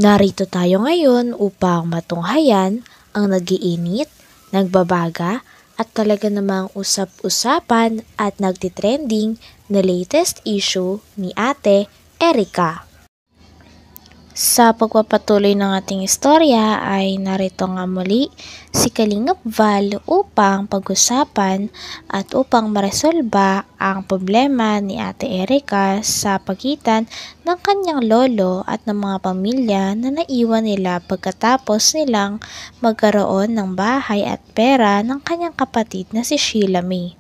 Narito tayo ngayon upang matunghayan ang nagiinit, nagbabaga at talaga namang usap-usapan at nagtitrending na latest issue ni Ate Erica. Sa pagpapatuloy ng ating istorya ay narito nga muli si Kalingap Val upang pag-usapan at upang maresolba ang problema ni Ate Erica sa pagitan ng kanyang lolo at ng mga pamilya na naiwan nila pagkatapos nilang magkaroon ng bahay at pera ng kanyang kapatid na si Sheila May.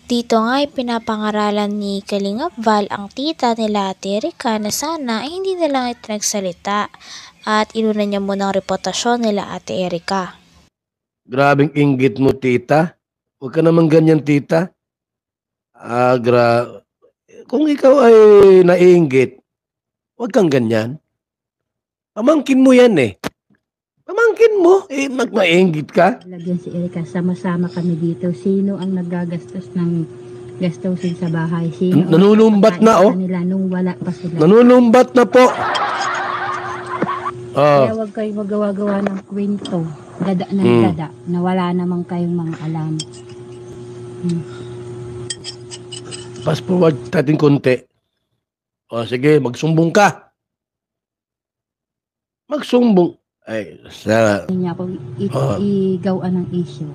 Dito nga ay pinapangaralan ni Kalingap Val ang tita nila Ate Erica na sana ay hindi na lang ito nagsalita at inuna niya muna ang reputasyon nila Ate Erica. Grabing inggit mo, tita. Huwag ka naman ganyan, tita. Kung ikaw ay naiinggit, huwag kang ganyan. Pamangkin mo yan eh. Pamangkin mo, naiinggit ka. Lagyan si Erica, sama-sama kami dito. Sino ang nagagastos ng gastusin sa bahay? Sino nanunumbat na, oh. Nila nung wala pa sila. Nanunumbat na po. Kaya huwag kayong magawa-gawa ng kwento. Dada ng dada, na wala namang kayong mga alam. Fast forward natin konti. O sige, magsumbong ka. Magsumbong. Ay, sa... Niya ako igawan ng issue.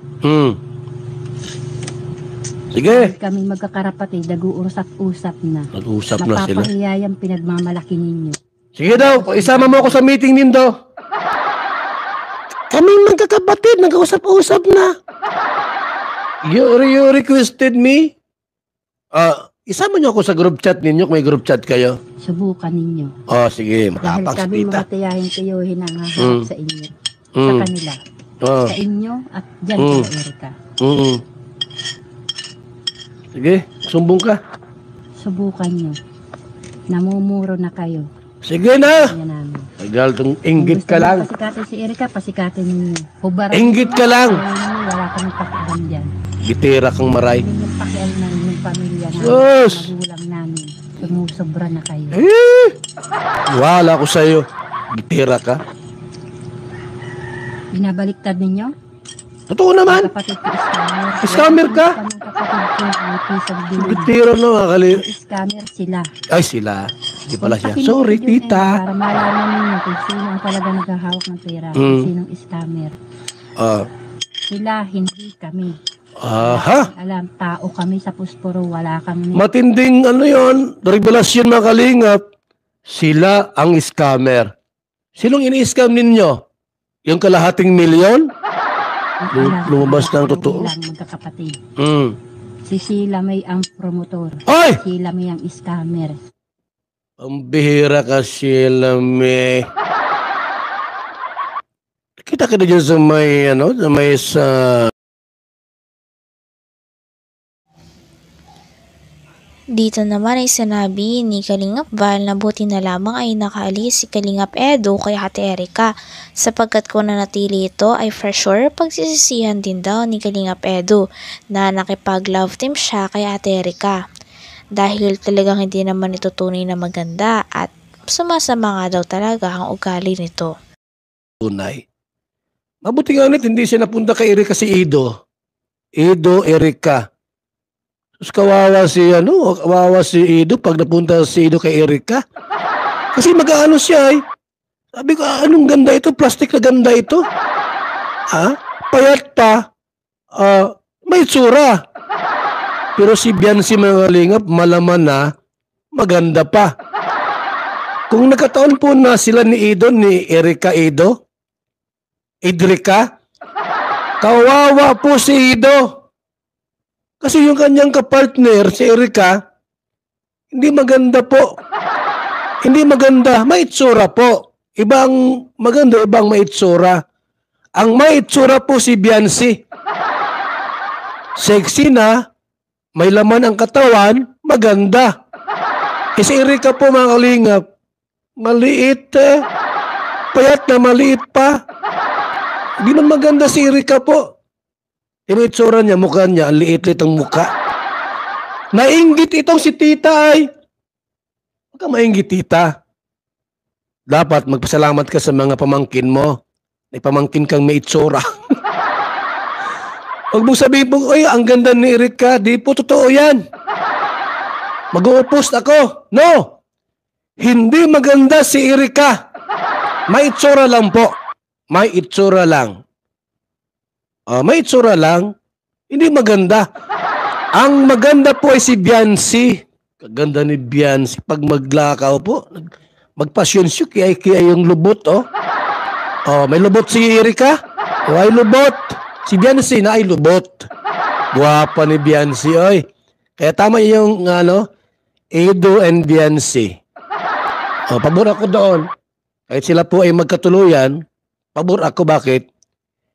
Sige. Kami magkakarapatid, nag-uusap-usap na. Nag-uusap na sila. Mapapahiyayang pinagmamalaki ninyo. Sige daw, isama mo ako sa meeting nindo. Kaming magkakapatid, nag-uusap-usap na. You requested me? Isama niyo ako sa group chat ninyo kung may group chat kayo. Subukan ninyo. Sige, Dahil matapang kami si tita. mga tiyahin tiyuhin ang haharap sa inyo. Sa kanila. Sa inyo at dyan sa Erica. Sige, sumbong ka. Subukan nyo. Namumuro na kayo. Sige na! Yan namin. Tagal tong inggit ka lang. Pasikatin si Erica, pasikatin ninyo. Hubaran Inggit ka lang. Wala kami pakialam dyan. Gitira kang maray. Hindi yung pakialam ng inyong pamilya namin. Sus! Magulang namin. Sumusobra na kayo. Wala ko sa'yo. Gitira ka. Binabaliktad ninyo? Totoo naman. Kapatid ko, scammer. Scammer ka? Gitira na mga kali. Scammer sila. Ay, sila. Hindi pala siya. Sorry, tita. Para malaman ninyo kung sino ang talaga naghahawak ng pera. Kung sinong scammer. Sila, hindi kami. Aha. Alam, tao kami sa Pusporo. Wala kami. Matinding yon, revelasyon na Kalingap. Sila ang scammer. Sinong ini-scam ninyo? Yung kalahating milyon? Lumabas ng totoo. Magkakapatid. Si Sheila May ang promotor. Ay! Si Sheila May ang scammer. Ang bihira ka, Sheila May. Kita ka na dyan sa may, sa Dito naman ay sinabi ni Kalingap Val na buti na lamang ay nakaalis si Kalingap Edo kay Ate Erica sapagkat kung nanatili ito ay for sure pagsisisihan din daw ni Kalingap Edo na nakipag-love team siya kay Ate Erica dahil talagang hindi naman ito tunay na maganda at sumasama nga daw talaga ang ugali nito. Tunay. Mabuti nga ulit hindi siya napunta kay Erica si Edo. Erica. Kawawa si Edo pag napunta si Edo kay Erica. Kasi mag-aano siya eh. Sabi ko, anong ganda ito? Plastic na ganda ito. Payat pa. May itsura. Pero si Biancy mga Kalingap, malaman na maganda pa. Kung nagkataon po na sila ni Edo, ni Erica Edrica, kawawa po si Edo. Kasi yung kanyang kapartner, si Erica, hindi maganda po. Hindi maganda. May itsura po. Ibang maganda, ibang may itsura. Ang may itsura po si Biancy. Sexy na, may laman ang katawan, maganda. Si Erica po mga Kalingap, maliit payat na maliit pa. Hindi man maganda si Erica po. Yung itsura niya, mukha niya, ang liit-liit ang mukha. Nainggit itong si tita ay. Huwag ka mainggit, tita. dapat magpasalamat ka sa mga pamangkin mo. May pamangkin kang may itsura. Huwag mong sabihin po, "Oy, ang ganda ni Erika." Di po totoo yan. Mag-o-post ako. No! Hindi maganda si Erika. May itsura lang po. May itsura lang. May itsura lang. Hindi maganda. Ang maganda po ay si Biancy. Kaganda ni Biancy. Pag maglakaw po, magpasyon siya. Kaya yung lubot, oh. May lubot si Erika. Ay lubot. Si Biancy na ay lubot. Guwapa ni Biancy, oy. Kaya tama yung, Edo and Biancy. Pabor ako doon. Kahit sila po ay magkatuluyan, pabor ako. Bakit?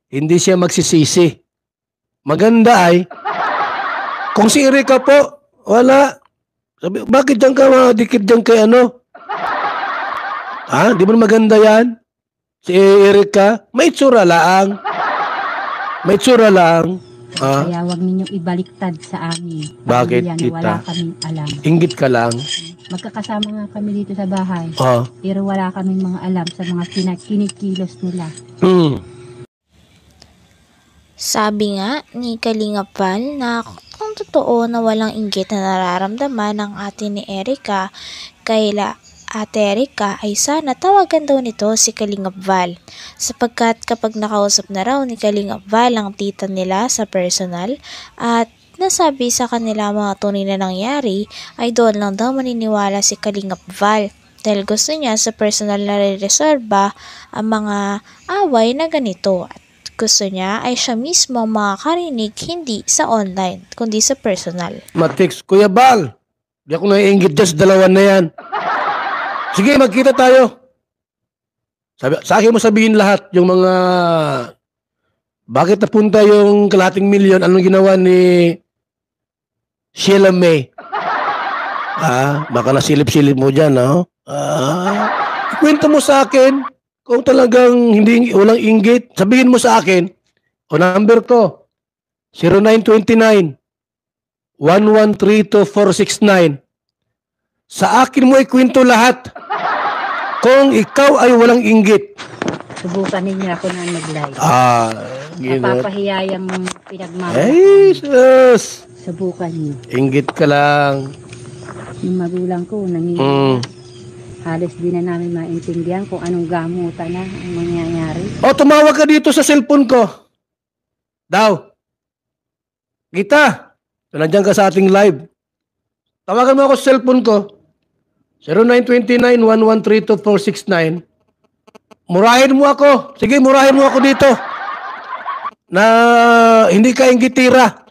Hindi siya magsisisi. Maganda ay, kung si Erika po, wala. Sabi, bakit dyan ka dikit dyan kay ano? Di ba maganda yan? Si Erika, may tsura lang. May tsura lang. Kaya huwag ninyong ibaliktad sa amin. Bakit yan, kita? Wala kaming alam. Inggit ka lang. Magkakasama nga kami dito sa bahay. Pero wala kaming mga alam sa mga kinikilos nila. Sabi nga ni Kalinga Val na kung totoo na walang inggit na nararamdaman ng ate ni Erika kay Ate Erika ay sana tawagan daw nito si Kalinga Val, sapagkat kapag nakausap na raw ni Kalinga Val ang tita nila sa personal at nasabi sa kanila mga tunay na nangyari, ay doon lang daw maniniwala si Kalinga Val dahil gusto niya sa personal na re-resolba ang mga away na ganito at gusto niya ay siya mismo ang makakarinig hindi sa online kundi sa personal. Matix, Kuya Bal, di ako naiinggit dyan sa dalawa na yan. Sige, magkita tayo. Sa akin mo sabihin lahat yung mga bakit napunta yung kalahating milyon, anong ginawa ni Sheila May. Baka nasilip-silip mo dyan, no? Kwento mo sa akin kung talagang walang inggit. Sabihin mo sa akin, number ko, 0929 1132469. Sa akin mo ikwento lahat. Kung ikaw ay walang inggit. Subukan ninyo ako na mag-live. Napapahiya yung pinagmamahal. Ay, sus! Subukan niyo. Inggit ka lang. Yung magulang ko, halos di na namin maintindihan kung anong gamutan na ang mangyayari. Tumawag ka dito sa cellphone ko. Daw. Kita. Nandiyan ka sa ating live. Tawagan mo ako sa cellphone ko. 0929-1132469. Murahin mo ako. Sige, murahin mo ako dito. Na hindi ka inggitira.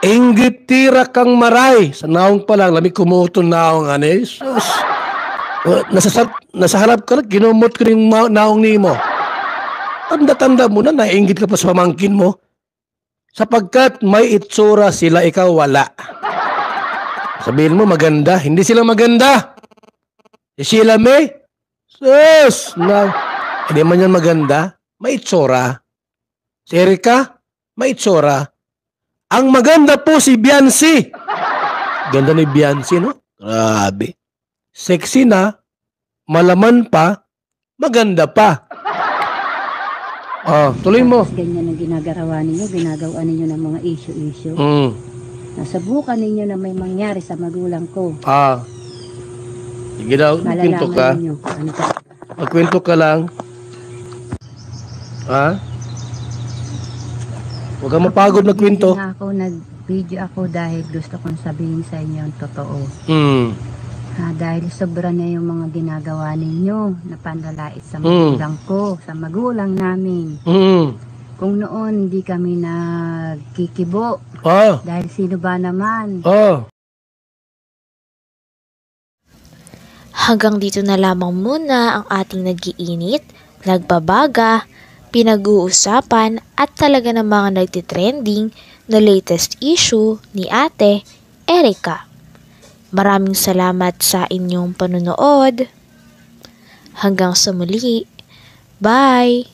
Inggitira kang maray. Sa naong pa lang, lamig kumuton naong sus. Nasa harap ka lang, ginumot ko yung naong ni mo. Tanda-tanda mo na, nainggit ka pa sa pamangkin mo. Sapagkat may itsura sila, ikaw wala. Sabihin mo maganda, hindi sila maganda. Si Sheila May, sus, hindi man yan maganda, may itsura. Si Erika, may itsura. Ang maganda po si Biancy. Ganda ni Biancy, no? Grabe. Sexy na, malaman pa, maganda pa. Tuloy mo. Ganyan ang ginagawa ninyo ng mga issue-issue. Nasubukan ninyo na may mangyari sa magulang ko. Sige daw, magkwento ka. Magkwento ka lang. Huwag kang mapagod magkwento. Nag-video ako dahil gusto kong sabihin sa inyo ang totoo. Dahil sobra na yung mga ginagawa ninyo na panlalait sa magulang ko, sa magulang namin. Kung noon hindi kami nagkikibo. Dahil sino ba naman? Hanggang dito na lamang muna ang ating nag-iinit, nagbabaga, pinag-uusapan at talaga ng mga nagtitrending na latest issue ni Ate Erika. Maraming salamat sa inyong panunood. Hanggang sa muli. Bye!